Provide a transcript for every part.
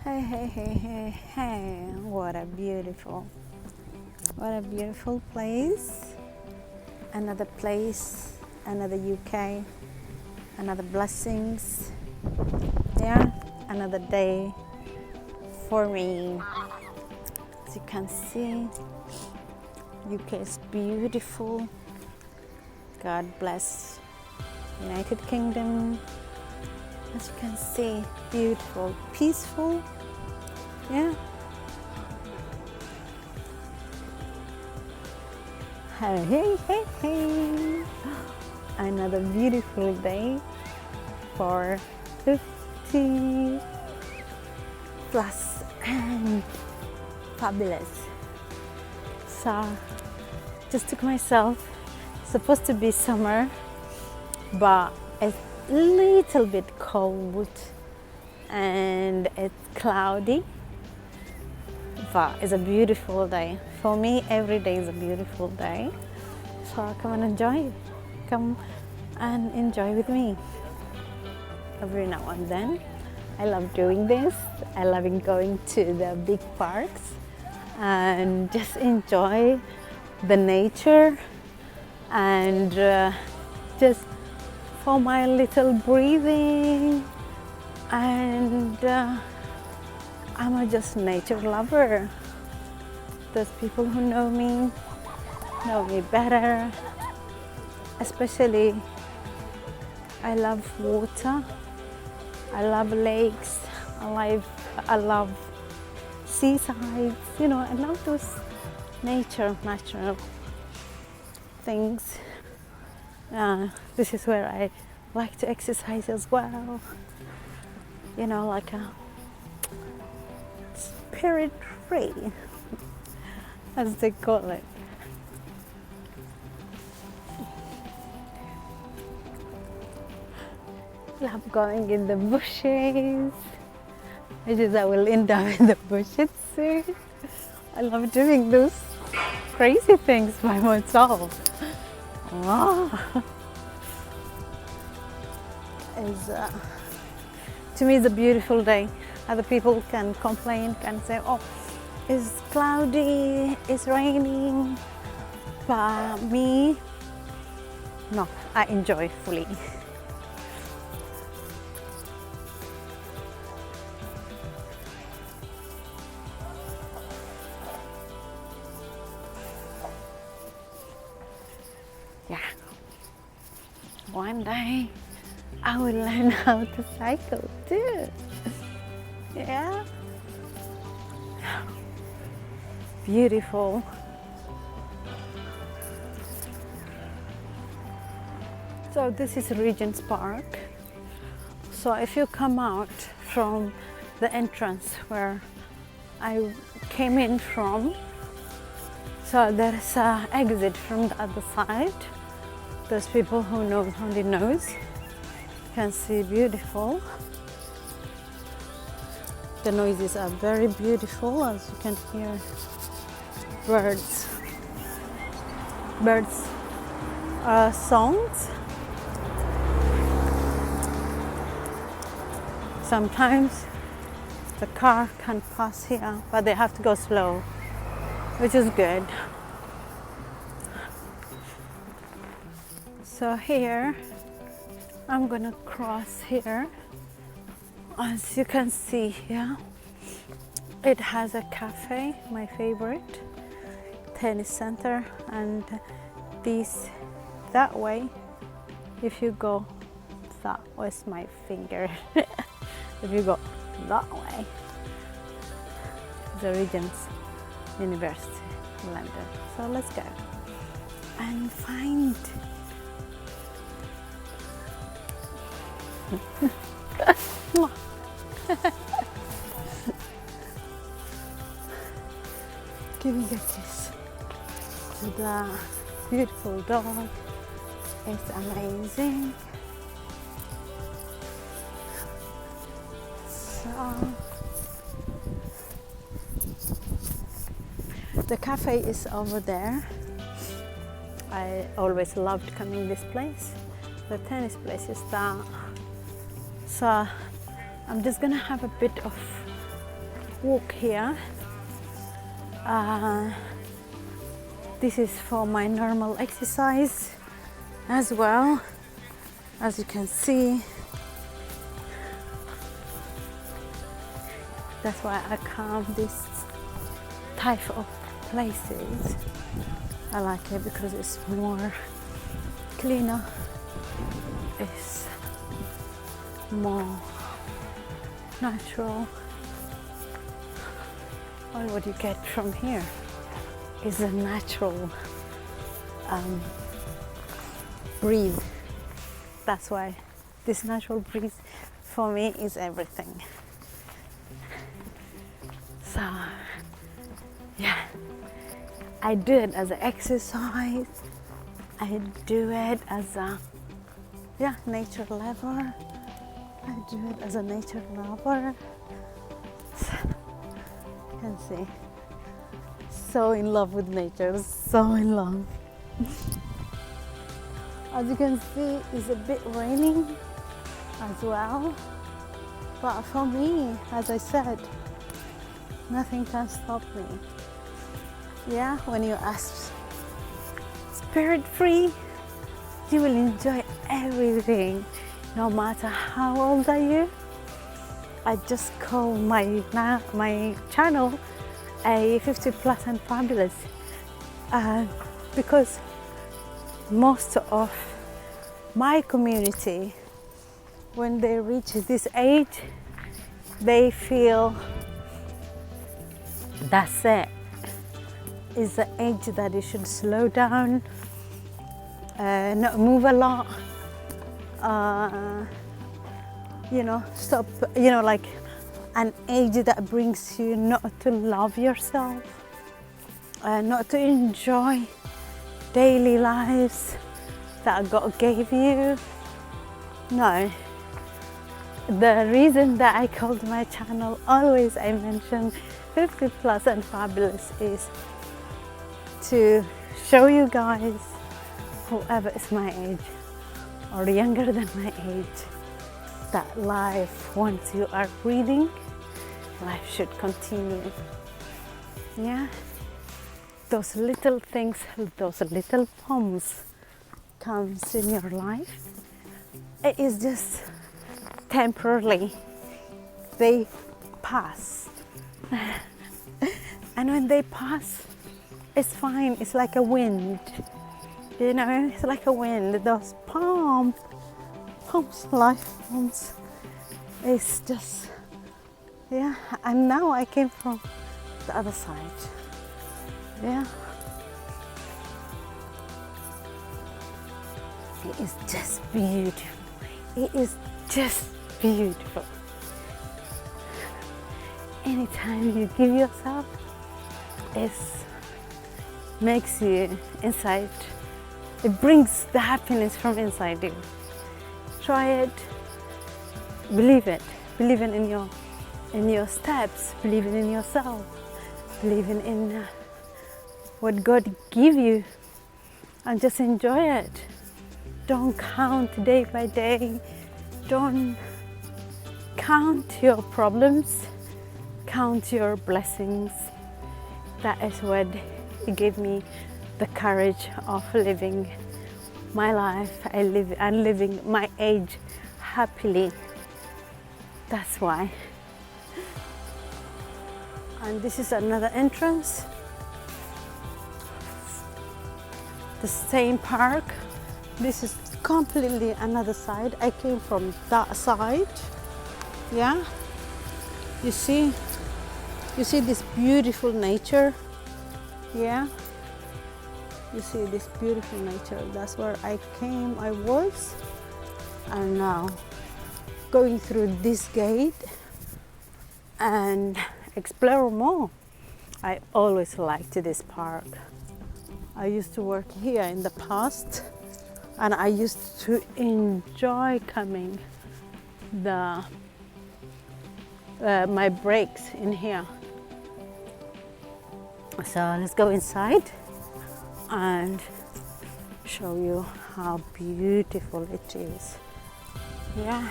Hey, hey, hey, hey, hey, what a beautiful place. Another place, another UK, another blessings. Yeah, another day for me. As you can see, UK is beautiful. God bless United Kingdom. As you can see, beautiful, peaceful. Yeah. Hey, hey, hey, hey. Another beautiful day for 50 plus and fabulous. So, just took myself. Supposed to be summer, but it's a little bit cold and it's cloudy. But it's a beautiful day. For me, every day is a beautiful day. So come and enjoy. Come and enjoy with me. Every now and then. I love doing this. I love going to the big parks and just enjoy the nature and just for my little breathing. And I'm a just nature lover. Those people who know me better. Especially, I love water. I love lakes. I love seasides. You know, I love those natural things. This is where I like to exercise as well. You know, like a spirit free, as they call it. Love going in the bushes. I will end up in the bushes soon. I love doing those crazy things by myself. Wow. To me, it's a beautiful day. Other people can complain, can say, oh, it's cloudy, it's raining. But me, no, I enjoy fully. Yeah. One day I will learn how to cycle too. Yeah. Beautiful. So this is Regent's Park. So if you come out from the entrance where I came in from, so there's an exit from the other side. Those people who know only knows. You can see beautiful. The noises are very beautiful, as you can hear birds songs. Sometimes the car can pass here, but they have to go slow, which is good. So here, I'm gonna cross here. As you can see here, it has a cafe, my favorite, tennis center, and this that way. If you go, that was my finger. If you go that way, the Regent's University in London. So let's go and find. Giving a kiss to the beautiful dog. It's amazing. So the cafe is over there. I always loved coming this place. The tennis place is there. So I'm just gonna have a bit of walk here. This is for my normal exercise as well. As you can see, that's why I come this type of places. I like it because it's more cleaner, it's more natural. All what you get from here is a natural breeze. That's why this natural breeze for me is everything. So yeah, I do it as an exercise. I do it as a nature lover. I do it as a nature lover. You can see, so in love with nature, so in love. As you can see, it's a bit raining as well. But for me, as I said, nothing can stop me. Yeah, when you are spirit free, you will enjoy everything, no matter how old are you. I just call my channel a 50 plus and fabulous because most of my community, when they reach this age, they feel that's it. It's the age that you should slow down, not move a lot, stop, like an age that brings you not to love yourself, not to enjoy daily lives that God gave you. No. The reason that I called my channel, always I mention 50 plus and fabulous, is to show you guys, whoever is my age or younger than my age, that life, once you are breathing, life should continue. Yeah, those little things, those little bumps comes in your life, it is just temporarily, they pass. And when they pass, it's fine. It's like a wind, it's like a wind. Those pumps, life pumps, it's just, yeah. And now I came from the other side. Yeah, it is just beautiful. It is just beautiful. Anytime you give yourself, it makes you inside. It brings the happiness from inside you. Try it. Believe it. Believe in your steps. Believe in yourself. Believe in what God give you, and just enjoy it. Don't count day by day. Don't count your problems. Count your blessings. That is what gave me the courage of living my life. I'm living my age happily. That's why. And this is another entrance. The same park. This is completely another side. I came from that side. Yeah. You see this beautiful nature. Yeah. You see this beautiful nature. That's where I came. I was, and now going through this gate and explore more. I always liked this park. I used to work here in the past, and I used to enjoy coming my breaks in here. So let's go inside and show you how beautiful it is. Yeah.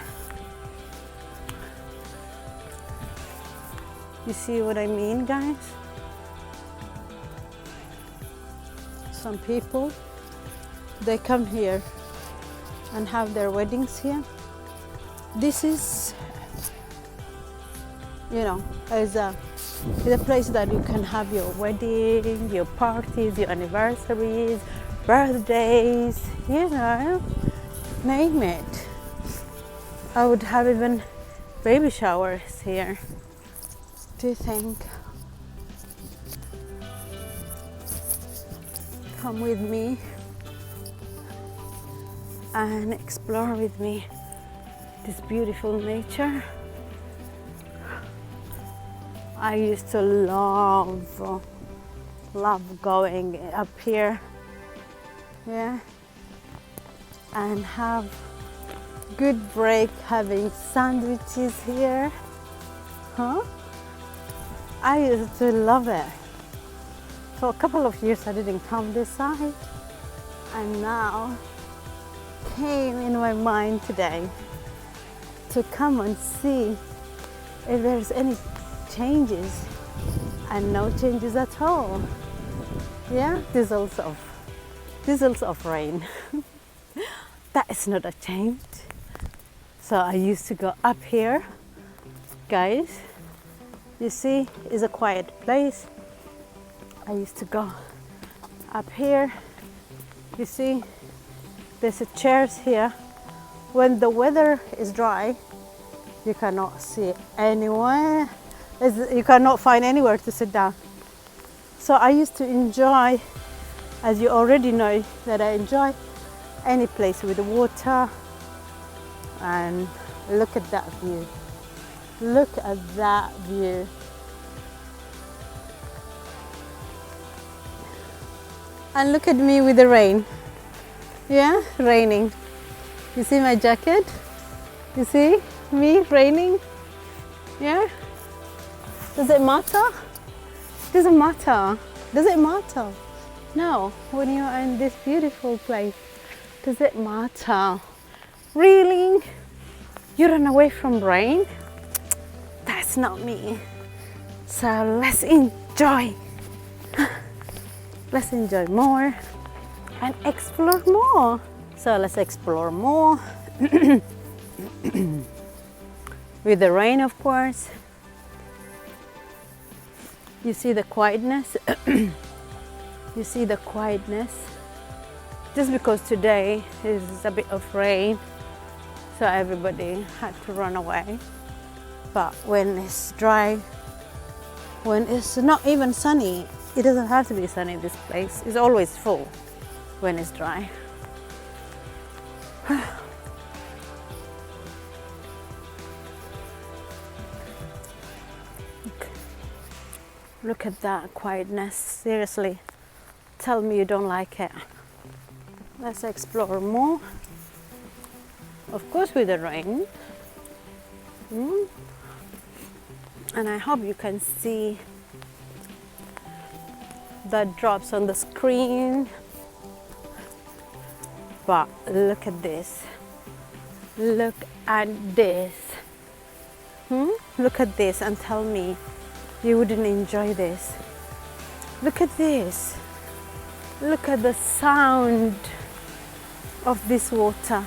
You see what I mean, guys? Some people, they come here and have their weddings here. This is, is a place that you can have your wedding, your parties, your anniversaries, birthdays, name it. I would have even baby showers here. Do you think? Come with me and explore with me this beautiful nature. I used to love going up here, and have good break having sandwiches here. I used to love it. For a couple of years I didn't come this side, and now came in my mind today to come and see if there's any changes, and no changes at all. Drizzles of rain. That is not a change. So I used to go up here, guys. You see, it's a quiet place. I used to go up here. You see, there's a chairs here. When the weather is dry, you cannot see anywhere. You cannot find anywhere to sit down. So I used to enjoy, as you already know, that I enjoy any place with water. And look at that view. Look at that view. And look at me with the rain. Raining. You see my jacket? You see me raining? Does it matter? Doesn't matter. Does it matter? No, when you're in this beautiful place, does it matter? Really? You run away from rain? That's not me. So let's enjoy. Let's enjoy more and explore more. So let's explore more. With the rain, of course. You see the quietness. You see the quietness. Just because today is a bit of rain, so everybody had to run away. But when it's dry, when it's not even sunny, it doesn't have to be sunny. This place is always full when it's dry. Look at that quietness. Seriously, tell me you don't like it. Let's explore more. Of course, with the rain. And I hope you can see the drops on the screen. But look at this. Look at this. Look at this and tell me you wouldn't enjoy this. Look at this. Look at the sound of this water.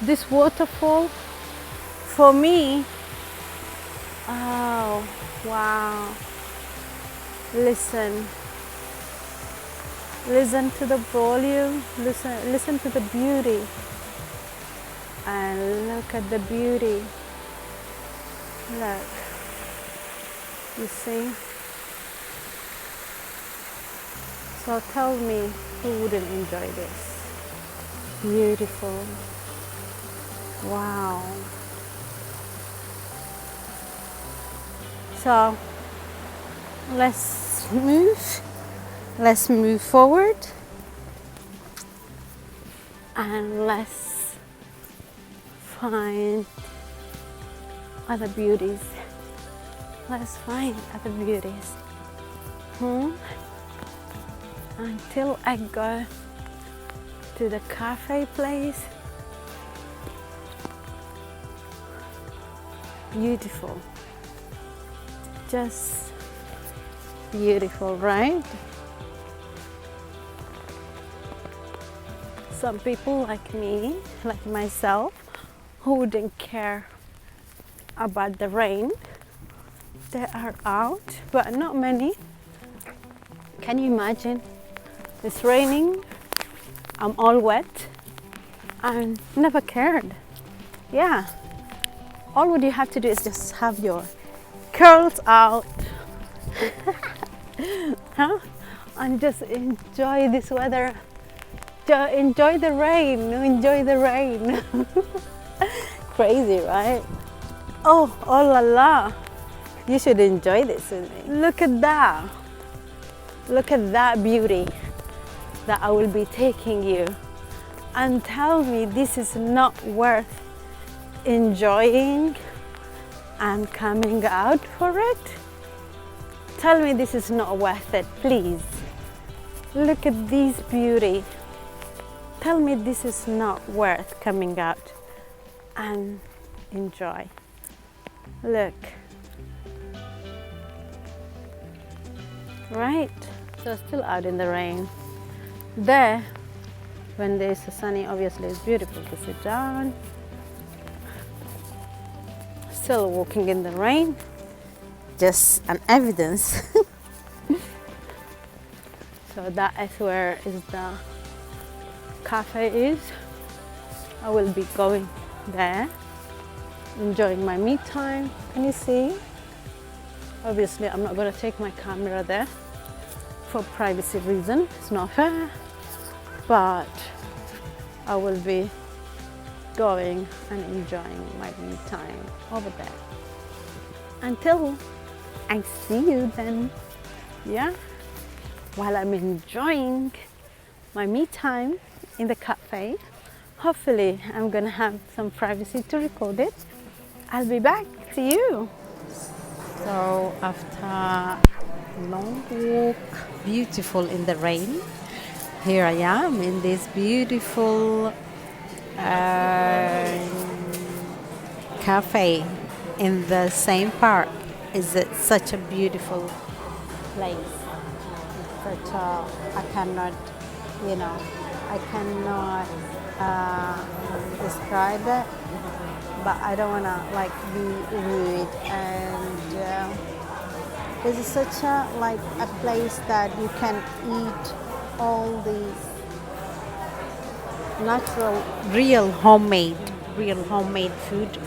This waterfall, for me, oh, wow. Listen. Listen to the volume, listen to the beauty. And look at the beauty. Look. You see? So tell me who wouldn't enjoy this. Beautiful. Wow. So let's move forward, and let's find other beauties. Let's find other beauties. Until I go to the cafe place. Beautiful. just beautiful, right? Some people like me, like myself, who wouldn't care about the rain, they are out, but not many. Can you imagine? It's raining, I'm all wet, and never cared. Yeah, all what you have to do is just have your curls out huh? And just enjoy this weather. Enjoy the rain, enjoy the rain. Crazy, right? Oh la la. You should enjoy this with me. Look at that. Look at that beauty that I will be taking you. And tell me this is not worth enjoying and coming out for it. Tell me this is not worth it, please. Look at this beauty. Tell me this is not worth coming out and enjoy. Look. Right? So still out in the rain. There, when there's a sunny, obviously it's beautiful to sit down. Still walking in the rain. Just an evidence. So that is where is the cafe is. I will be going there, enjoying my me time. Can you see? Obviously, I'm not going to take my camera there for privacy reason. It's not fair, but I will be going and enjoying my me time over there. Until I see you then, yeah? While I'm enjoying my me time in the cafe, hopefully I'm gonna have some privacy to record it. I'll be back to you. So after long walk, beautiful in the rain, here I am in this beautiful cafe in the same park. Is it such a beautiful place? It's such a, I cannot describe it, but I don't want to like be rude. And this is such a place that you can eat all these natural, real homemade food.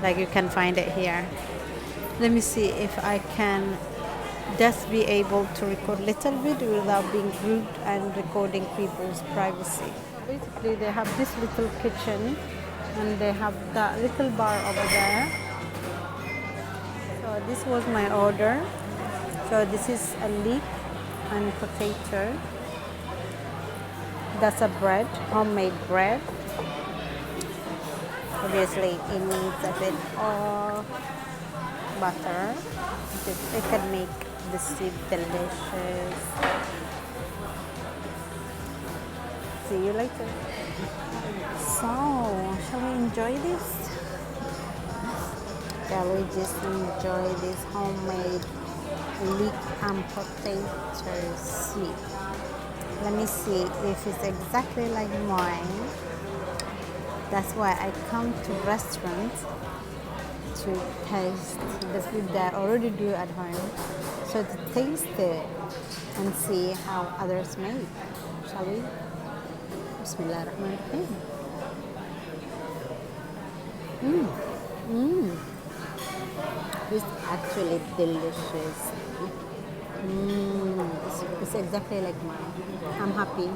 Like you can find it here. Let me see if I can just be able to record a little bit without being rude and recording people's privacy. Basically, they have this little kitchen and they have that little bar over there. So this was my order. So this is a leek and potato. That's a bread, homemade bread. Obviously, it needs a bit of butter. It can make the soup delicious. See you later. So, shall we enjoy this? Shall we just enjoy this homemade leek and potato soup? Let me see if it's exactly like mine. That's why I come to restaurants to taste the food that I already do at home. So to taste it and see how others make. Shall we? Bismillahirrahmanirrahim. It's actually delicious. It's exactly like mine. I'm happy.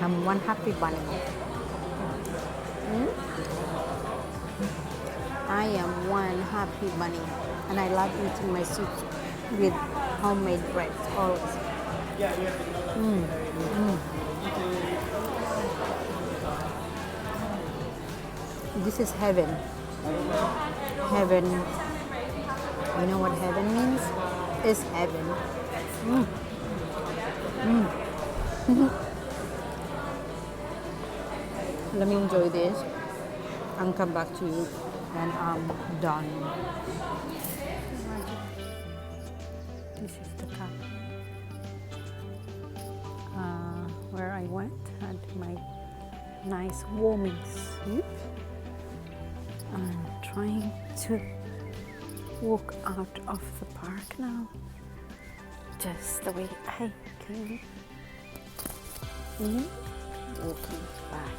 I'm one happy bunny. I am one happy bunny, and I love eating my soup with homemade bread always. This is heaven. Heaven. You know what heaven means? It's heaven. Let me enjoy this and come back to you then I'm done. This is the camp where I went, had my nice warming soup. I'm trying to walk out of the park now, just the way I came in, walking back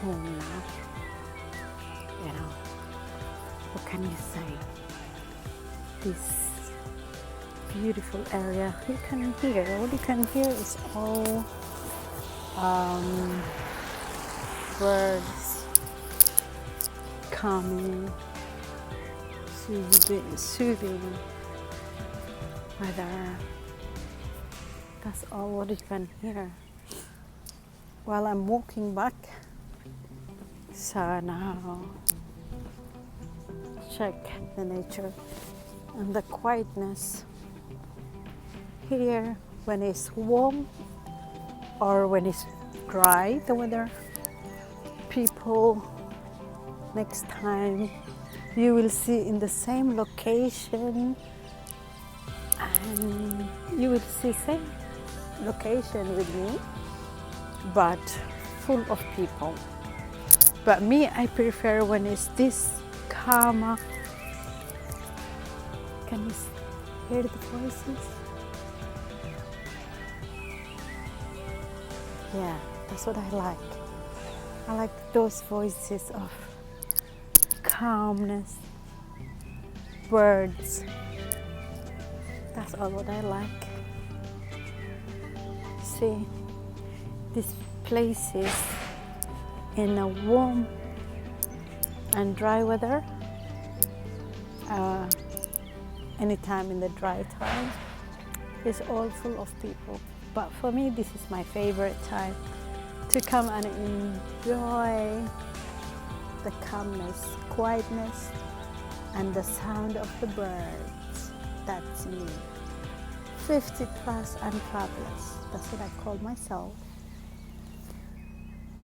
home now. You know, what can you say? This beautiful area, you can hear, all you can hear is all birds calming, soothing weather. That's all what you can hear while I'm walking back. So now check the nature and the quietness here when it's warm or when it's dry, the weather. People next time you will see in the same location, and you will see same location with me, but full of people. But me, I prefer when it's this calm. Can you hear the voices? Yeah, that's what I like. I like those voices of calmness, birds. That's all what I like. See, these places in a warm and dry weather, anytime in the dry time, it's all full of people. But for me, this is my favorite time to come and enjoy the calmness, quietness, and the sound of the birds. That's me. 50 plus and fabulous. That's what I call myself.